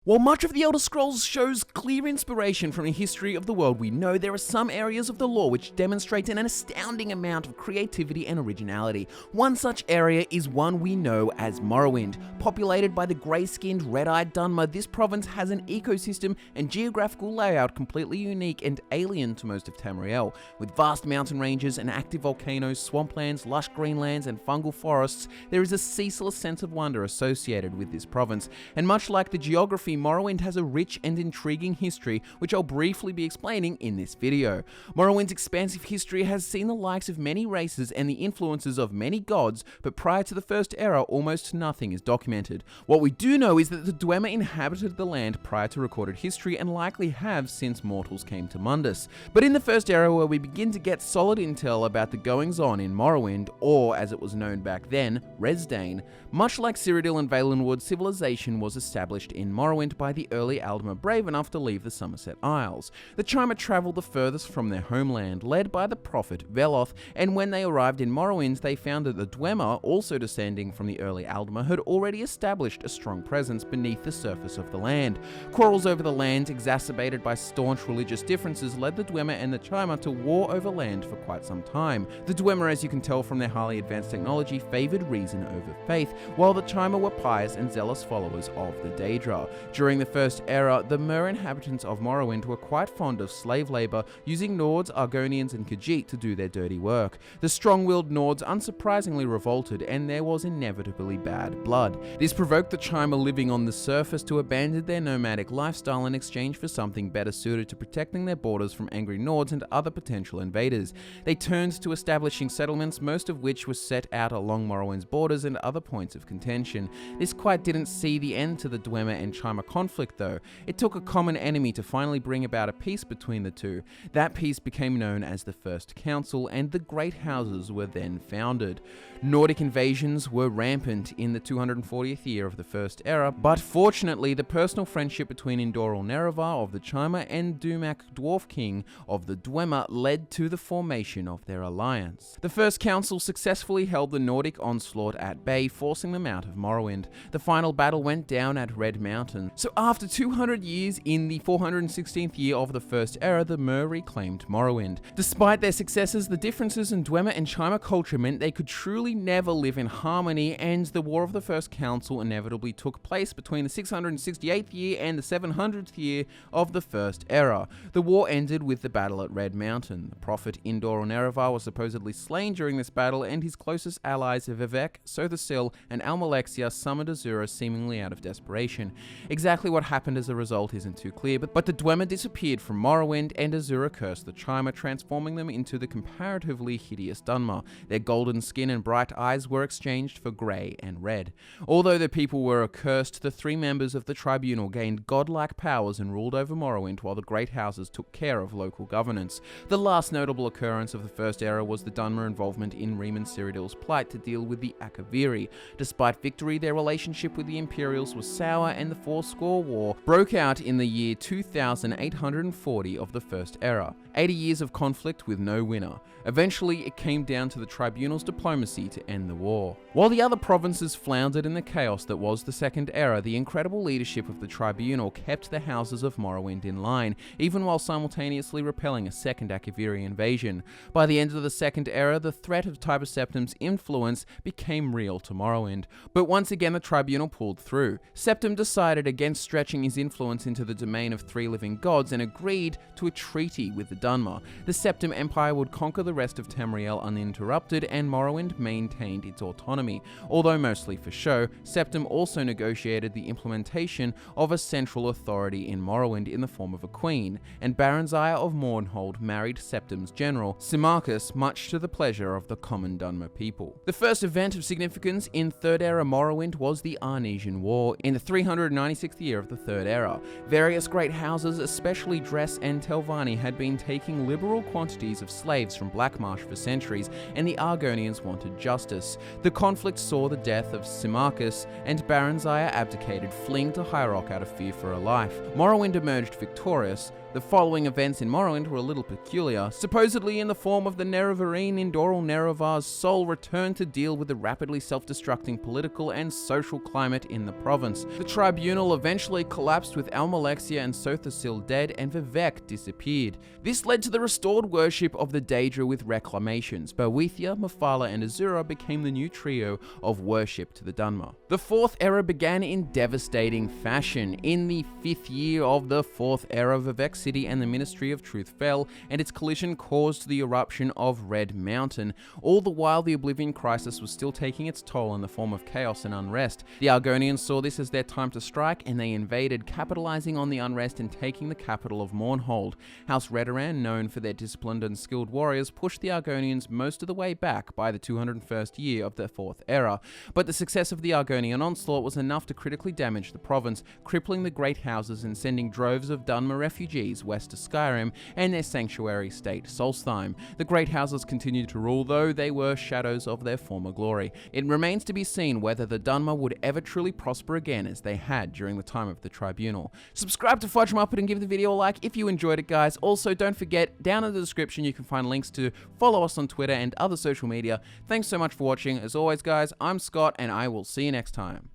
While much of the Elder Scrolls shows clear inspiration from the history of the world we know, there are some areas of the lore which demonstrate an astounding amount of creativity and originality. One such area is one we know as Morrowind. Populated by the grey-skinned, red-eyed Dunmer, this province has an ecosystem and geographical layout completely unique and alien to most of Tamriel. With vast mountain ranges and active volcanoes, swamplands, lush greenlands, and fungal forests, there is a ceaseless sense of wonder associated with this province. And much like the geography, Morrowind has a rich and intriguing history, which I'll briefly be explaining in this video. Morrowind's expansive history has seen the likes of many races and the influences of many gods, but prior to the First Era, almost nothing is documented. What we do know is that the Dwemer inhabited the land prior to recorded history and likely have since mortals came to Mundus. But in the First Era, where we begin to get solid intel about the goings-on in Morrowind, or as it was known back then, Resdayn, much like Cyrodiil and Valenwood, civilization was established in Morrowind by the early Aldmer brave enough to leave the Somerset Isles. The Chimer travelled the furthest from their homeland, led by the prophet Veloth, and when they arrived in Morrowind, they found that the Dwemer, also descending from the early Aldmer, had already established a strong presence beneath the surface of the land. Quarrels over the land, exacerbated by staunch religious differences, led the Dwemer and the Chimer to war over land for quite some time. The Dwemer, as you can tell from their highly advanced technology, favoured reason over faith, while the Chimer were pious and zealous followers of the Daedra. During the First Era, the Mer inhabitants of Morrowind were quite fond of slave labour, using Nords, Argonians and Khajiit to do their dirty work. The strong-willed Nords unsurprisingly revolted, and there was inevitably bad blood. This provoked the Chimer living on the surface to abandon their nomadic lifestyle in exchange for something better suited to protecting their borders from angry Nords and other potential invaders. They turned to establishing settlements, most of which were set out along Morrowind's borders and other points of contention. This quite didn't see the end to the Dwemer and Chimer conflict though. It took a common enemy to finally bring about a peace between the two. That peace became known as the First Council, and the Great Houses were then founded. Nordic invasions were rampant in the 240th year of the First Era, but fortunately the personal friendship between Indoral Nerevar of the Chimer and Dumak Dwarf King of the Dwemer led to the formation of their alliance. The First Council successfully held the Nordic onslaught at bay, forcing them out of Morrowind. The final battle went down at Red Mountain. So after 200 years, in the 416th year of the First Era, the Mer reclaimed Morrowind. Despite their successes, the differences in Dwemer and Chimer culture meant they could truly never live in harmony, and the War of the First Council inevitably took place between the 668th year and the 700th year of the First Era. The war ended with the battle at Red Mountain. The prophet Indoral Nerevar was supposedly slain during this battle, and his closest allies Vivek, Sothosil, and Almalexia summoned Azura seemingly out of desperation. Exactly what happened as a result isn't too clear, but the Dwemer disappeared from Morrowind, and Azura cursed the Chimer, transforming them into the comparatively hideous Dunmer. Their golden skin and bright eyes were exchanged for grey and red. Although the people were accursed, the three members of the tribunal gained godlike powers and ruled over Morrowind, while the Great Houses took care of local governance. The last notable occurrence of the First Era was the Dunmer involvement in Riemann Cyrodiil's plight to deal with the Akaviri. Despite victory, their relationship with the Imperials was sour, and the Fourscore War broke out in the year 2840 of the First Era. 80 years of conflict with no winner. Eventually, it came down to the Tribunal's diplomacy to end the war. While the other provinces floundered in the chaos that was the Second Era, the incredible leadership of the Tribunal kept the houses of Morrowind in line, even while simultaneously repelling a second Akaviri invasion. By the end of the Second Era, the threat of Tiber Septim's influence became real to Morrowind. But once again, the Tribunal pulled through. Septim decided against stretching his influence into the domain of three living gods and agreed to a treaty with the Dunmer. The Septim Empire would conquer the rest of Tamriel uninterrupted, and Morrowind maintained its autonomy. Although mostly for show, Septim also negotiated the implementation of a central authority in Morrowind in the form of a queen, and Baranziah of Mournhold married Septim's general, Symmachus, much to the pleasure of the common Dunmer people. The first event of significance in Third Era Morrowind was the Arnesian War in the 396th year of the Third Era. Various great houses, especially Dress and Telvanni, had been taking liberal quantities of slaves from Blackmarsh for centuries, and the Argonians wanted justice. The conflict saw the death of Symmachus, and Baranziah abdicated, fleeing to High Rock out of fear for her life. Morrowind emerged victorious, The following events in Morrowind were a little peculiar. Supposedly in the form of the Nerevarine, Indoral Nerevar's soul returned to deal with the rapidly self-destructing political and social climate in the province. The tribunal eventually collapsed with Almalexia and Sothosil dead, and Vivek disappeared. This led to the restored worship of the Daedra with reclamations. Boethia, Mephala, and Azura became the new trio of worship to the Dunmer. The Fourth Era began in devastating fashion. In the 5th year of the Fourth Era, Vivek City and the Ministry of Truth fell, and its collision caused the eruption of Red Mountain. All the while, the Oblivion Crisis was still taking its toll in the form of chaos and unrest. The Argonians saw this as their time to strike, and they invaded, capitalizing on the unrest and taking the capital of Mournhold. House Redoran, known for their disciplined and skilled warriors, pushed the Argonians most of the way back by the 201st year of the Fourth Era. But the success of the Argonian onslaught was enough to critically damage the province, crippling the great houses and sending droves of Dunmer refugees west to Skyrim and their sanctuary state Solstheim. The great houses continued to rule, though they were shadows of their former glory. It remains to be seen whether the Dunmer would ever truly prosper again as they had during the time of the Tribunal. Subscribe to Fudge Muppet and give the video a like if you enjoyed it, guys. Also, don't forget, down in the description you can find links to follow us on Twitter and other social media. Thanks so much for watching. As always, guys, I'm Scott, and I will see you next time.